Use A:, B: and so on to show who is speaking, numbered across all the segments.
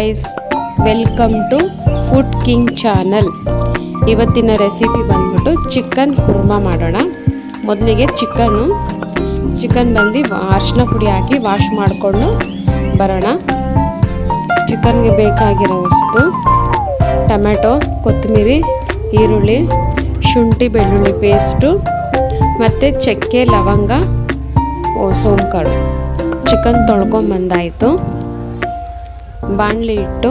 A: Guys, welcome to food king channel. ಇವತ್ತಿನ recipe ಬಂದ್ಬಿಟ್ಟು chicken kurma ಮಾಡೋಣ. ಮೊದಲಿಗೆ ಚಿಕನ್ ಬಂದು ಅರಿಶಿನ ಪುಡಿ ಹಾಕಿ ವಾಶ್ ಮಾಡಿಕೊಂಡು ಬರೋಣ. ಚಿಕನ್ಗೆ ಬೇಕಾಗಿರೋ ವಸ್ತು ಟೊಮೆಟೊ, ಕೊತ್ತಂಬರಿ, ಈರುಳ್ಳಿ, ಶುಂಠಿ ಬೆಳ್ಳುಳ್ಳಿ ಪೇಸ್ಟು ಮತ್ತು ಚಕ್ಕೆ, ಲವಂಗ, ಸೋಂಕಾಳು. ಚಿಕನ್ ತೊಳ್ಕೊಂಬಂದಾಯಿತು. ಬಾಣಲಿ ಇಟ್ಟು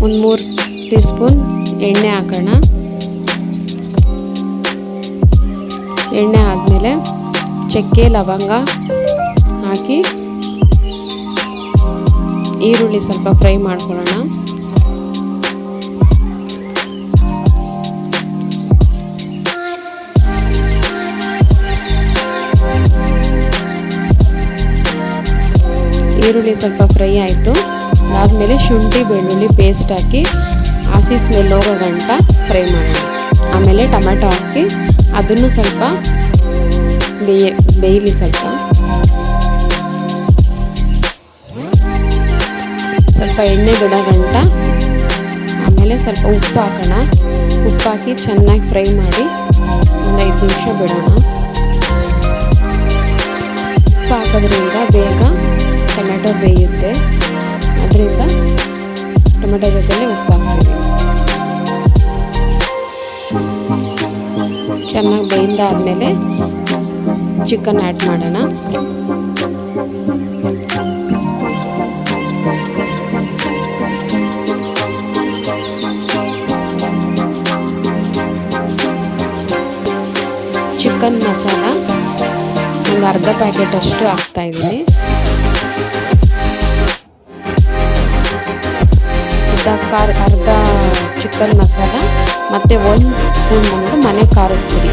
A: ಒಂದು 3 ಟೀ ಸ್ಪೂನ್ ಎಣ್ಣೆ ಹಾಕೋಣ. ಎಣ್ಣೆ ಆದಮೇಲೆ ಚಕ್ಕೆ, ಲವಂಗ ಹಾಕಿ ಈರುಳ್ಳಿ ಸ್ವಲ್ಪ ಫ್ರೈ ಮಾಡ್ಕೊಳ್ಳೋಣ. ಈರುಳ್ಳಿ ಸ್ವಲ್ಪ ಫ್ರೈ ಆಯಿತು. ಅದಾದಮೇಲೆ ಶುಂಠಿ ಬೆಳ್ಳುಳ್ಳಿ ಪೇಸ್ಟ್ ಹಾಕಿ ಹಸಿ ಸ್ಮೆಲ್ ಹೋಗೋ ಗಂಟ ಫ್ರೈ ಮಾಡೋಣ. ಆಮೇಲೆ ಟೊಮೆಟೊ ಹಾಕಿ ಅದನ್ನು ಸ್ವಲ್ಪ ಬೇಯಲಿ. ಸ್ವಲ್ಪ ಎಣ್ಣೆ ಬಿಡೋ ಗಂಟ. ಆಮೇಲೆ ಸ್ವಲ್ಪ ಉಪ್ಪು ಹಾಕೋಣ. ಉಪ್ಪು ಹಾಕಿ ಚೆನ್ನಾಗಿ ಫ್ರೈ ಮಾಡಿ ಒಂದು 5 ನಿಮಿಷ ಬಿಡೋಣ. ಉಪ್ಪು ಹಾಕೋದ್ರಿಂದ ಬೇಗ ಟೊಮೆಟೊ ಬೇಯುತ್ತೆ. ಅದರಿಂದ ಟೊಮೆಟೊ ಜೊತೆಲೆ ಉಪ್ಪು ಹಾಕ್ತೀವಿ. ಚೆನ್ನಾಗಿ ಬೇಯಿಂದಾದ್ಮೇಲೆ ಚಿಕನ್ ಆ್ಯಡ್ ಮಾಡೋಣ. ಚಿಕನ್ ಮಸಾಲ ಒಂದು ಅರ್ಧ ಪ್ಯಾಕೆಟ್ ಅಷ್ಟು ಹಾಕ್ತಾಯಿದ್ದೀನಿ. ಅರ್ಧ ಚಿಕನ್ ಮಸಾಲ ಮತ್ತು 1 ಸ್ಪೂನ್ ಬಂದು ಮನೆ ಖಾರದ ಪುಡಿ,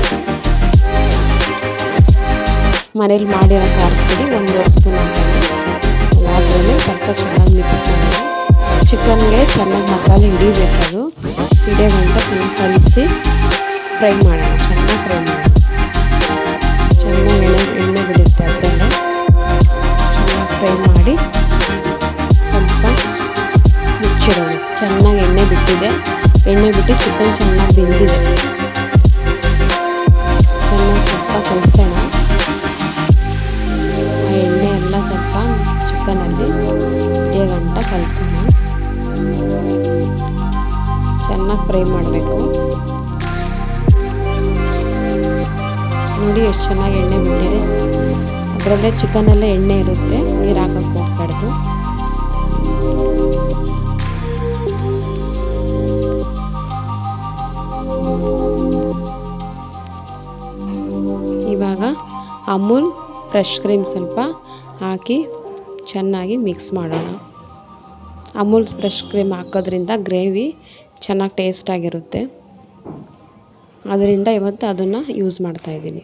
A: ಮನೇಲಿ ಮಾಡಿರೋ ಖಾರದ ಪುಡಿ 1 ಸ್ಪೂನ್ ಹಾಕ್ತೀನಿ. ಅದಾದಮೇಲೆ ಸ್ವಲ್ಪ ಚೆನ್ನಾಗಿ ಮಿಕ್ಸ್ ಮಾಡೋಣ. ಚಿಕನ್ಗೆ ಚೆನ್ನಾಗಿ ಮಸಾಲೆ ಹಿಡಿಬೇಕದು. ಹಿಡಿಯೋಗಂಟ ಚೆನ್ನಾಗಿ ಕಲಿಸಿ ಫ್ರೈ ಮಾಡೋಣ. ಚೆನ್ನಾಗಿ ಎಣ್ಣೆ ಬಿಡುತ್ತೆ. ಅದರಲ್ಲೇ ಚೆನ್ನಾಗಿ ಫ್ರೈ ಮಾಡಿ ಸ್ವಲ್ಪ ಮುಚ್ಚಿಡೋಣ. ಚೆನ್ನಾಗಿ ಎಣ್ಣೆ ಬಿಟ್ಟಿದೆ. ಎಣ್ಣೆ ಬಿಟ್ಟು ಚಿಕನ್ ಚೆನ್ನಾಗಿ ಬೆಂದಿದೆ. ಚೆನ್ನಾಗಿ ಸ್ವಲ್ಪ ಕಲಿಸೋಣ. ಆ ಎಣ್ಣೆ ಎಲ್ಲ ಸ್ವಲ್ಪ ಚಿಕನಲ್ಲಿ ಗಂಟ ಕಲಿಸೋಣ. ಚೆನ್ನಾಗಿ ಫ್ರೈ ಮಾಡಬೇಕು. ನೋಡಿ ಎಷ್ಟು ಚೆನ್ನಾಗಿ ಎಣ್ಣೆ ಬಿಟ್ಟಿದೆ. ಅದರಲ್ಲೇ ಚಿಕನಲ್ಲೇ ಎಣ್ಣೆ ಇರುತ್ತೆ, ನೀರು ಹಾಕಕ್ಕೆ ಹೋಗ್ಬಾರ್ದು. ಇವಾಗ ಅಮೂಲ್ ಫ್ರೆಶ್ ಕ್ರೀಮ್ ಸ್ವಲ್ಪ ಹಾಕಿ ಚೆನ್ನಾಗಿ ಮಿಕ್ಸ್ ಮಾಡೋಣ. ಅಮೂಲ್ ಫ್ರೆಶ್ ಕ್ರೀಮ್ ಹಾಕೋದ್ರಿಂದ ಗ್ರೇವಿ ಚೆನ್ನಾಗಿ ಟೇಸ್ಟಾಗಿರುತ್ತೆ. ಅದರಿಂದ ಇವತ್ತು ಅದನ್ನು ಯೂಸ್ ಮಾಡ್ತಾಯಿದ್ದೀನಿ.